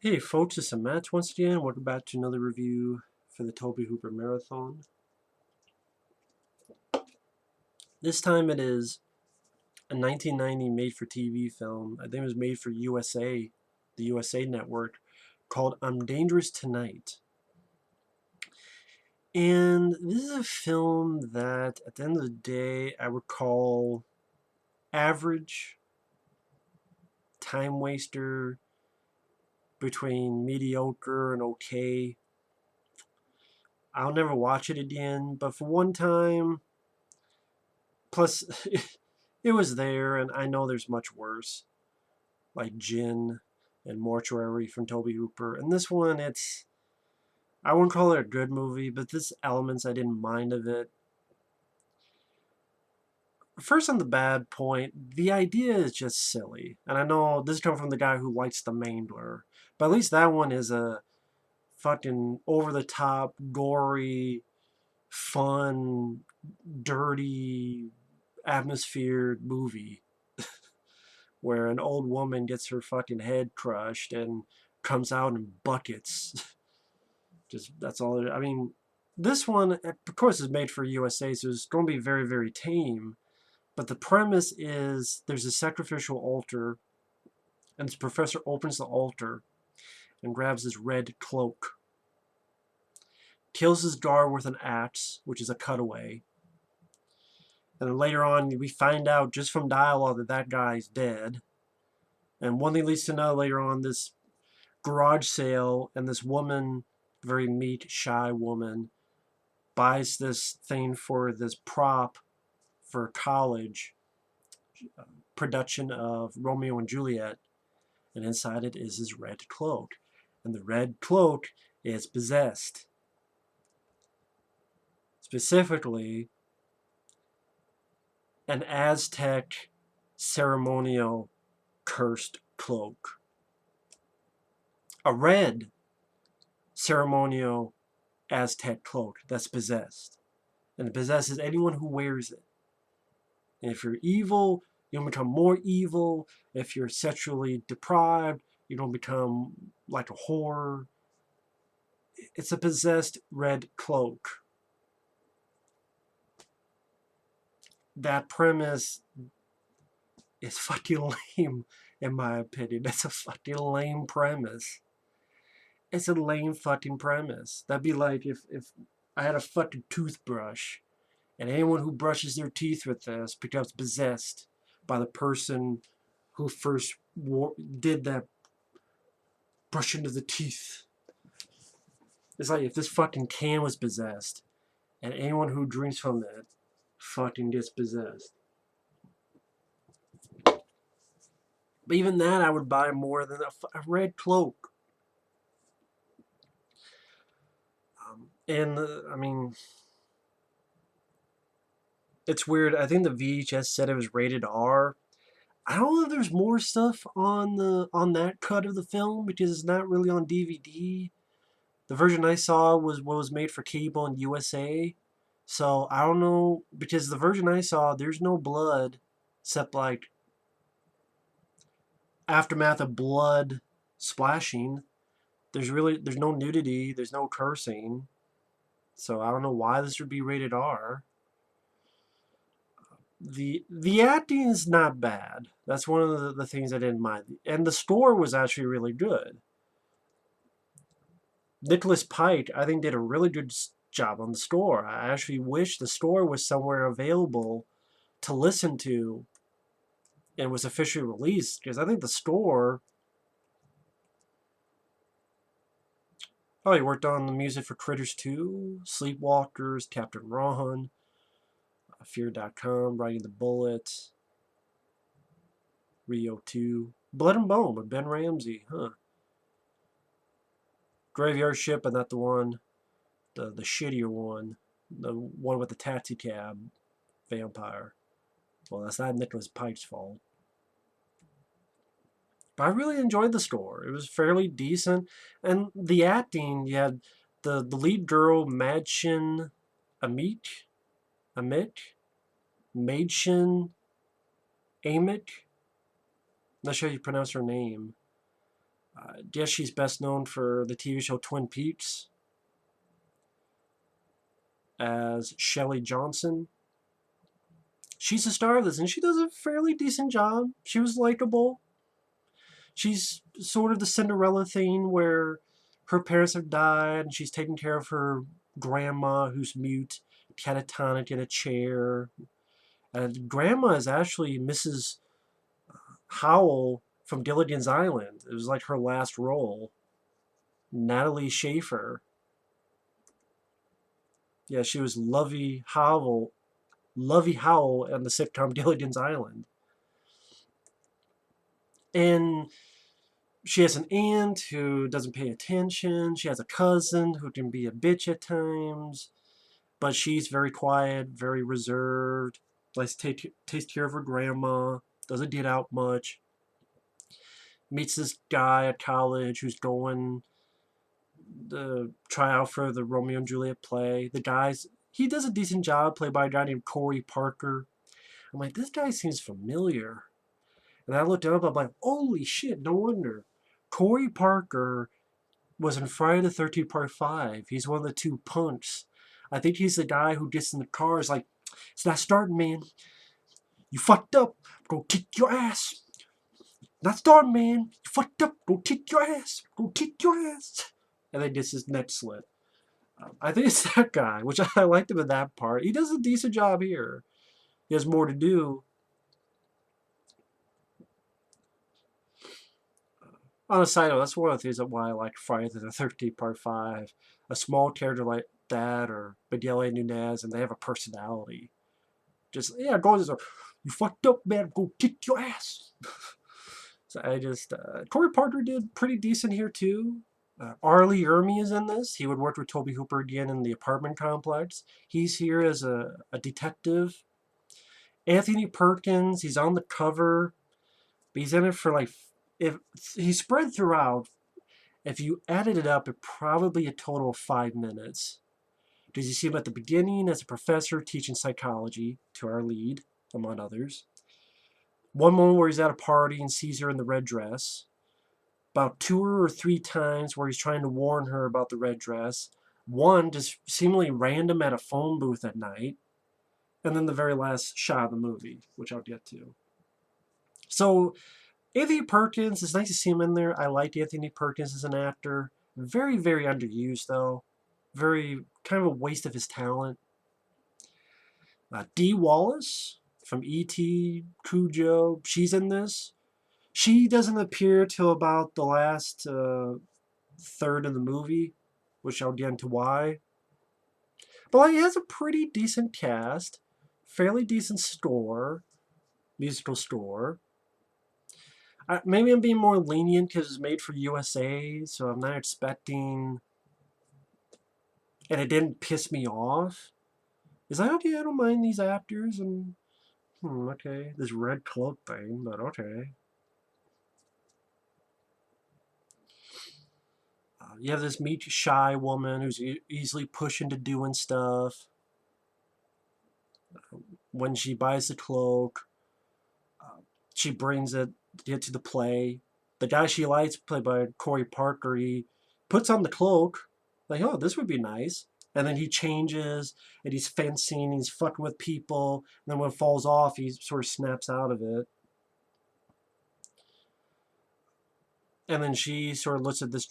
Hey folks, it's Matt once again. Welcome back to another review for the Tobe Hooper Marathon. This time it is a 1990 made-for-TV film. I think it was made for USA, the USA Network, called I'm Dangerous Tonight. And this is a film that, at the end of the day, I would call average, time waster, between mediocre and okay. I'll never watch it again, but for one time, plus it was there, and I know there's much worse, like Gin and Mortuary from Tobe Hooper. And this one, I wouldn't call it a good movie, but there's elements I didn't mind of it. First, on the bad point, the idea is just silly. And I know this comes from the guy who likes The Mangler, but at least that one is a fucking over-the-top, gory, fun, dirty, atmosphered movie where an old woman gets her fucking head crushed and comes out in buckets. Just that's all. I mean, this one, of course, is made for USA, so it's going to be very, very tame. But the premise is there's a sacrificial altar, and this professor opens the altar and grabs his red cloak, kills his guard with an axe, which is a cutaway. And then later on, we find out just from dialogue that that guy's dead. And one thing leads to another later on, this garage sale, and this woman, very meek, shy woman, buys this thing for this prop for college production of Romeo and Juliet, and inside it is his red cloak. And the red cloak is possessed. Specifically, an Aztec ceremonial cursed cloak. A red ceremonial Aztec cloak that's possessed. And it possesses anyone who wears it. And if you're evil, you'll become more evil. If you're sexually deprived, you don't become like a whore. It's a possessed red cloak. That premise is fucking lame, in my opinion. That's a fucking lame premise. It's a lame fucking premise. That'd be like if I had a fucking toothbrush, and anyone who brushes their teeth with this becomes possessed by the person who first did that brushing of the teeth. It's like if this fucking can was possessed, and anyone who drinks from it fucking gets possessed. But even that, I would buy more than a red cloak. I mean, it's weird. I think the VHS said it was rated R. I don't know if there's more stuff on that cut of the film because it's not really on DVD. The version I saw was what was made for cable in USA. So I don't know, because the version I saw, there's no blood except like aftermath of blood splashing. There's no nudity, there's no cursing. So I don't know why this would be rated R. The acting is not bad. That's one of the things I didn't mind. And the score was actually really good. Nicholas Pike, I think, did a really good job on the score. I actually wish the score was somewhere available to listen to and was officially released, because I think the score... Oh, he worked on the music for Critters 2, Sleepwalkers, Captain Ron, Fear.com, Riding the Bullet, Rio 2, Blood and Bone with Ben Ramsey, huh? Graveyard Ship, but not the one, the shittier one, the one with the taxi cab vampire. Well, that's not Nicholas Pike's fault. But I really enjoyed the score. It was fairly decent. And the acting, you had the lead girl, Mädchen Amick? Mädchen Amick? Not sure how you pronounce her name. Guess she's best known for the TV show Twin Peaks as Shelley Johnson. She's the star of this, and she does a fairly decent job. She was likable. She's sort of the Cinderella thing where her parents have died, and she's taking care of her grandma who's mute, catatonic in a chair. And grandma is actually Mrs. Howell from Gilligan's Island. It was like her last role. Natalie Schaefer. Yeah, she was Lovey Howell on the sitcom Gilligan's Island. And she has an aunt who doesn't pay attention. She has a cousin who can be a bitch at times. But she's very quiet, very reserved, likes to take care of her grandma, doesn't get out much. Meets this guy at college who's going to try out for the Romeo and Juliet play. He does a decent job, played by a guy named Corey Parker. I'm like, this guy seems familiar. And I looked him up, I'm like, holy shit, no wonder. Corey Parker was in Friday the 13th Part 5. He's one of the two punks. I think he's the guy who gets in the car, is like, it's not starting, man. You fucked up. Go kick your ass. Not starting, man. You fucked up. Go kick your ass. Go kick your ass. And then gets his neck slit. I think it's that guy, which I liked him in that part. He does a decent job here. He has more to do. On a side note, that's one of the things why I like Friday the 13th Part 5. A small character like that or Miguel A. Nunez, and they have a personality. Just, yeah, go to you fucked up, man, go kick your ass. So I just, Corey Parker did pretty decent here too. Arlie Ermey is in this. He would work with Tobe Hooper again in the apartment complex. He's here as a detective. Anthony Perkins, he's on the cover. But he's in it for like, if he's spread throughout, if you added it up, it probably a total of 5 minutes. Because you see him at the beginning as a professor teaching psychology to our lead, among others. One moment where he's at a party and sees her in the red dress. About 2 or 3 times where he's trying to warn her about the red dress. One just seemingly random at a phone booth at night. And then the very last shot of the movie, which I'll get to. So Anthony Perkins, it's nice to see him in there. I like Anthony Perkins as an actor. Very, very underused, though. Very kind of a waste of his talent. Dee Wallace from E.T., Cujo, she's in this. She doesn't appear till about the last third of the movie, which I'll get into why. But it has a pretty decent cast, fairly decent score, musical score. Maybe I'm being more lenient because it's made for USA, so I'm not expecting... And it didn't piss me off. It's like, okay, I don't mind these actors, and... okay, this red cloak thing, but okay. You have this meek, shy woman who's easily pushed into doing stuff. When she buys the cloak, she brings it to the play. The guy she likes, played by Corey Parker, he puts on the cloak. Like, oh, this would be nice. And then he changes, and he's fencing, he's fucking with people. And then when it falls off, he sort of snaps out of it. And then she sort of looks at this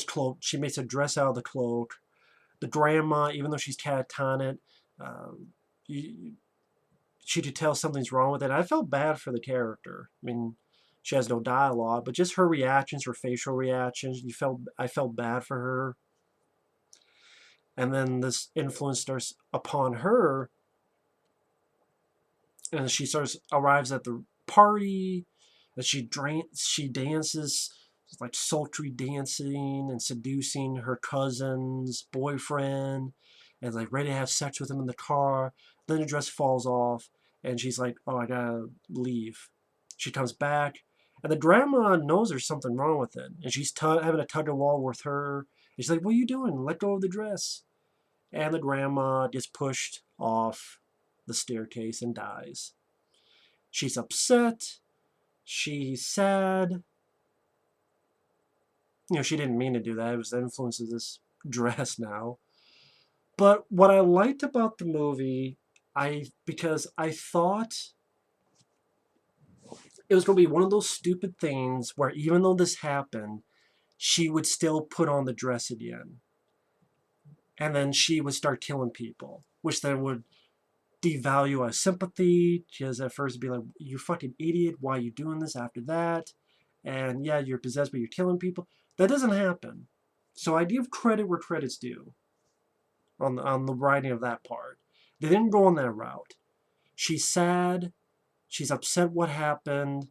cloak. She makes a dress out of the cloak. The grandma, even though she's catatonic, she could tell something's wrong with it. I felt bad for the character. I mean, she has no dialogue, but just her reactions, her facial reactions, I felt bad for her. And then this influence starts upon her, and she arrives at the party, and she dances, like sultry dancing and seducing her cousin's boyfriend, and like ready to have sex with him in the car. Then the dress falls off, and she's like, oh, I gotta leave. She comes back, and the grandma knows there's something wrong with it, and she's having a tug of war with her. And she's like, what are you doing? Let go of the dress. And the grandma gets pushed off the staircase and dies. She's upset. She's sad. She didn't mean to do that. It was the influence of this dress now. But what I liked about the movie, because I thought it was going to be one of those stupid things where even though this happened, she would still put on the dress again. And then she would start killing people, which then would devalue our sympathy. Because at first be like, you fucking idiot, why are you doing this after that? And yeah, you're possessed, but you're killing people. That doesn't happen. So I give credit where credit's due on the writing of that part. They didn't go on that route. She's sad. She's upset what happened.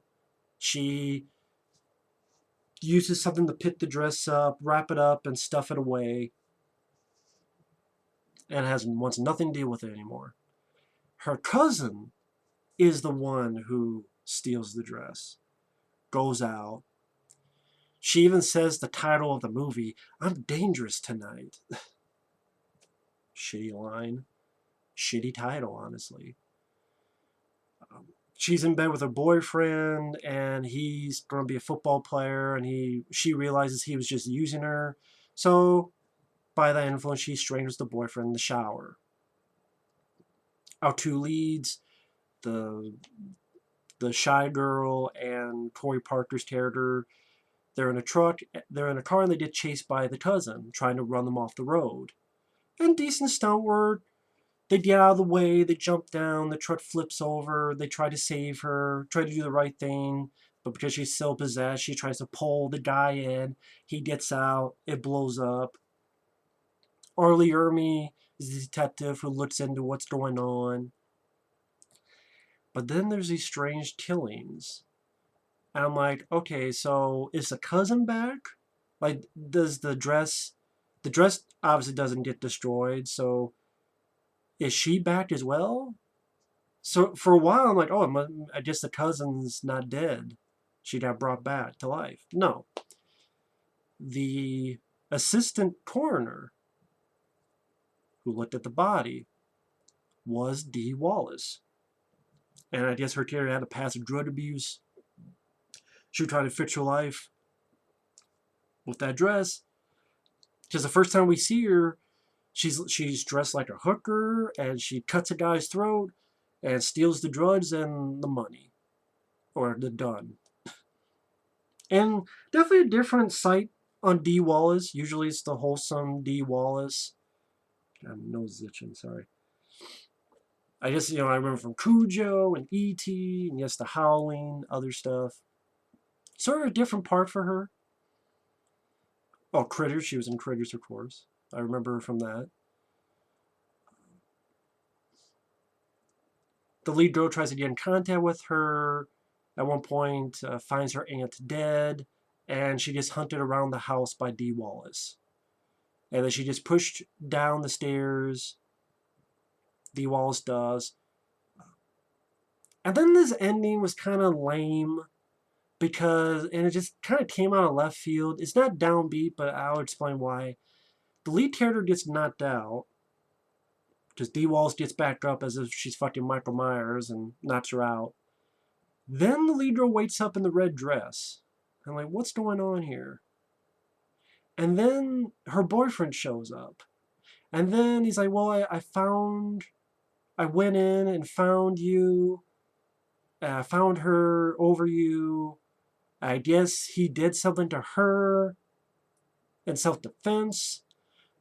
She uses something to pick the dress up, wrap it up, and stuff it away. And wants nothing to deal with it anymore. Her cousin is the one who steals the dress, goes out. She even says the title of the movie, I'm dangerous tonight. Shitty line. Shitty title, honestly. She's in bed with her boyfriend, and he's going to be a football player, and she realizes he was just using her. So, by that influence, she strangles the boyfriend in the shower. Our two leads, the shy girl and Corey Parker's character, they're in a truck, they're in a car, and they get chased by the cousin, trying to run them off the road. And decent stunt work. They get out of the way, they jump down, the truck flips over, they try to save her, try to do the right thing, but because she's still possessed, she tries to pull the guy in, he gets out, it blows up. Ermey is the detective who looks into what's going on. But then there's these strange killings. And I'm like, okay, so is the cousin back? Like, does the dress obviously doesn't get destroyed, so is she back as well? So for a while, I'm like, oh, I guess the cousin's not dead. She got brought back to life. No. The assistant coroner who looked at the body was Dee Wallace. And I guess her character had a past of drug abuse. She was trying to fix her life with that dress. Because the first time we see her, she's dressed like a hooker, and she cuts a guy's throat and steals the drugs and the money. Or the gun. And definitely a different sight on Dee Wallace. Usually it's the wholesome Dee Wallace. I'm nose itching, sorry. I guess, I remember from Cujo and E.T. and yes, The Howling, other stuff. Sort of a different part for her. Oh, Critters. She was in Critters, of course. I remember her from that. The lead girl tries to get in contact with her. At one point, finds her aunt dead, and she gets hunted around the house by Dee Wallace. And then she just pushed down the stairs. Dee Wallace does. And then this ending was kind of lame and it just kind of came out of left field. It's not downbeat, but I'll explain why. The lead character gets knocked out because Dee Wallace gets back up as if she's fucking Michael Myers and knocks her out. Then the lead girl wakes up in the red dress. I'm like, what's going on here? And then her boyfriend shows up. And then he's like, well, I went in and found you. I found her over you. I guess he did something to her in self-defense.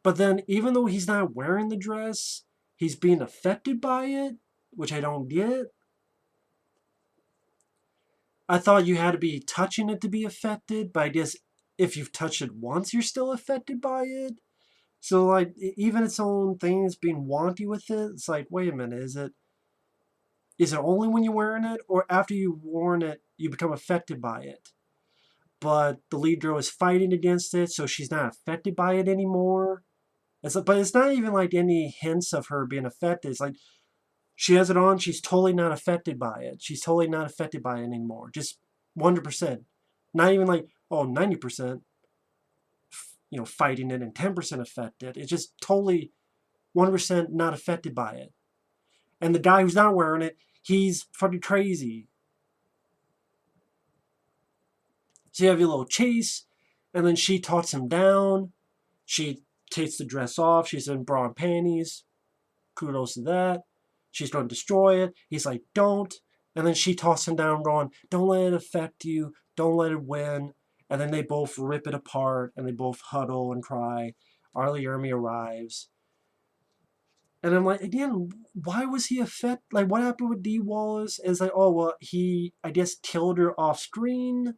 But then even though he's not wearing the dress, he's being affected by it, which I don't get. I thought you had to be touching it to be affected, but I guess if you've touched it once, you're still affected by it. So, like, even its own thing is being wonky with it. It's like, wait a minute, is it only when you're wearing it, or after you've worn it, you become affected by it? But the lead girl is fighting against it, so she's not affected by it anymore. But it's not even like any hints of her being affected. It's like she has it on, she's totally not affected by it. She's totally not affected by it anymore. Just 100%. Not even like, 90%, fighting it and 10% affected. It's just totally 1% not affected by it. And the guy who's not wearing it, he's fucking crazy. So you have your little chase, And then she talks him down. She takes the dress off. She's in bra and panties. Kudos to that. She's going to destroy it. He's like, don't. And then she tosses him down, going, don't let it affect you. Don't let it win. And then they both rip it apart, and they both huddle and cry. Ermey arrives. And I'm like, again, why was he affected? Like, what happened with Dee Wallace? It's like, oh, well, he, I guess, killed her off screen.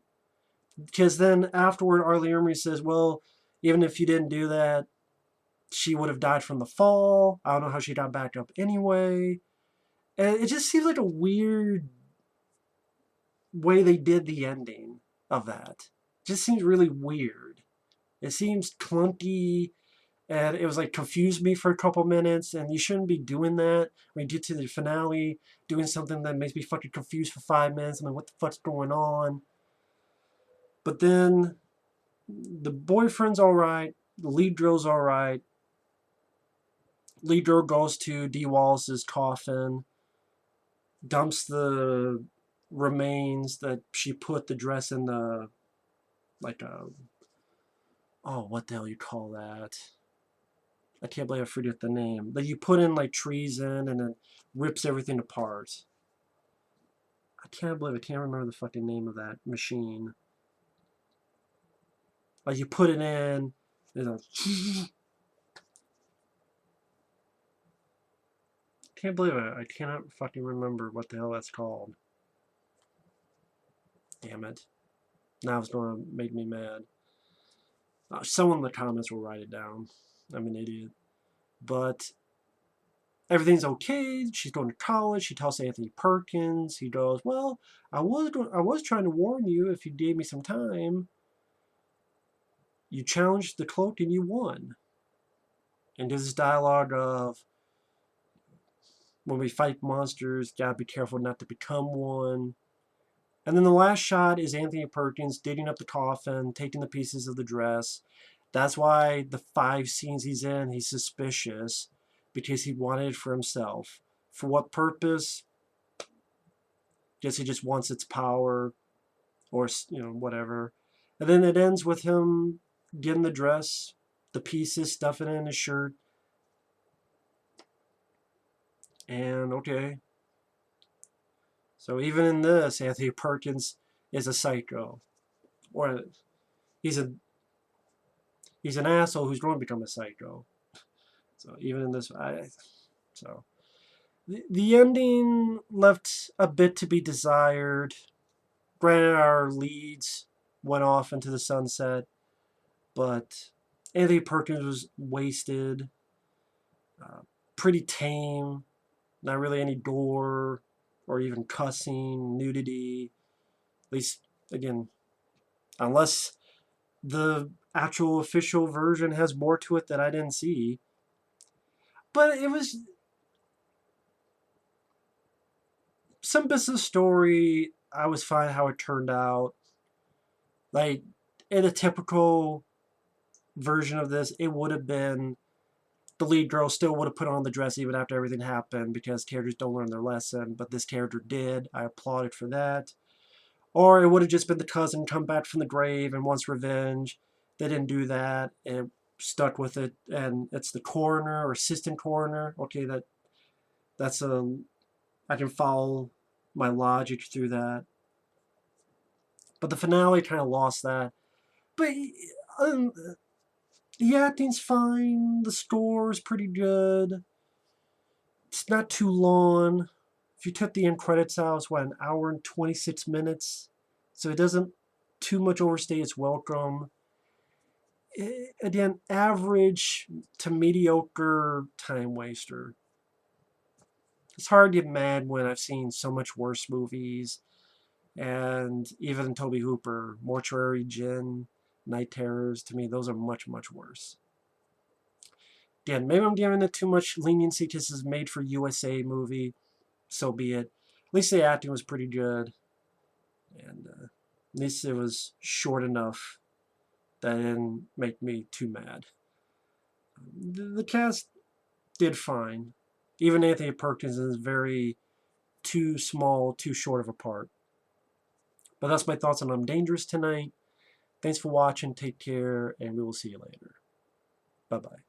Because then afterward, Ermey says, well, even if you didn't do that, she would have died from the fall. I don't know how she got back up anyway. And it just seems like a weird way they did the ending of that. It just seems really weird. It seems clunky, and it was like confused me for a couple minutes, and you shouldn't be doing that when you get to the finale, doing something that makes me fucking confused for 5 minutes. I'm like, what the fuck's going on? But then the boyfriend's alright, the lead girl's alright. Lead girl goes to Dee Wallace's coffin, dumps the remains that she put the dress in the, like a, oh, what the hell you call that? I can't believe I forget the name. That you put in like trees in and it rips everything apart. I can't remember the fucking name of that machine. Like you put it in, and can't believe it. I cannot fucking remember what the hell that's called. Damn it. Now it's going to make me mad. Someone in the comments will write it down. I'm an idiot. But everything's okay. She's going to college. She tells Anthony Perkins. He goes, well, I was trying to warn you if you gave me some time. You challenged the Cloak and you won. And there's this dialogue of, when we fight monsters, gotta be careful not to become one. And then the last shot is Anthony Perkins digging up the coffin, taking the pieces of the dress. That's why the 5 scenes he's in, he's suspicious, because he wanted it for himself. For what purpose? Guess he just wants its power, or, whatever. And then it ends with him getting the dress, the pieces, stuffing it in his shirt. And okay. So even in this, Anthony Perkins is a psycho. Or he's an asshole who's going to become a psycho. So even in this, the ending left a bit to be desired. Granted, our leads went off into the sunset, but Anthony Perkins was wasted, pretty tame, not really any gore or even cussing, nudity. At least, again, unless the actual official version has more to it that I didn't see. But it was some bits of the story. I was fine how it turned out. Like, in a typical version of this, it would have been the lead girl still would have put on the dress even after everything happened, because characters don't learn their lesson, but this character did. I applauded for that. Or it would have just been the cousin come back from the grave and wants revenge. They didn't do that. It stuck with it, and it's the coroner or assistant coroner. Okay, that's I can follow my logic through that. But the finale kind of lost that. But um, the acting's fine. The score's pretty good. It's not too long. If you took the end credits out, it's what, an hour and 26 minutes? So it doesn't too much overstay its welcome. Again, average to mediocre time waster. It's hard to get mad when I've seen so much worse movies. And even Tobe Hooper, Mortuary Gin, Night Terrors, to me, those are much, much worse. Again, maybe I'm giving it too much leniency because it's made for USA movie. So be it. At least the acting was pretty good. And at least it was short enough that it didn't make me too mad. The cast did fine. Even Anthony Perkins is very too small, too short of a part. But that's my thoughts on I'm Dangerous tonight. Thanks for watching. Take care, and we will see you later. Bye-bye.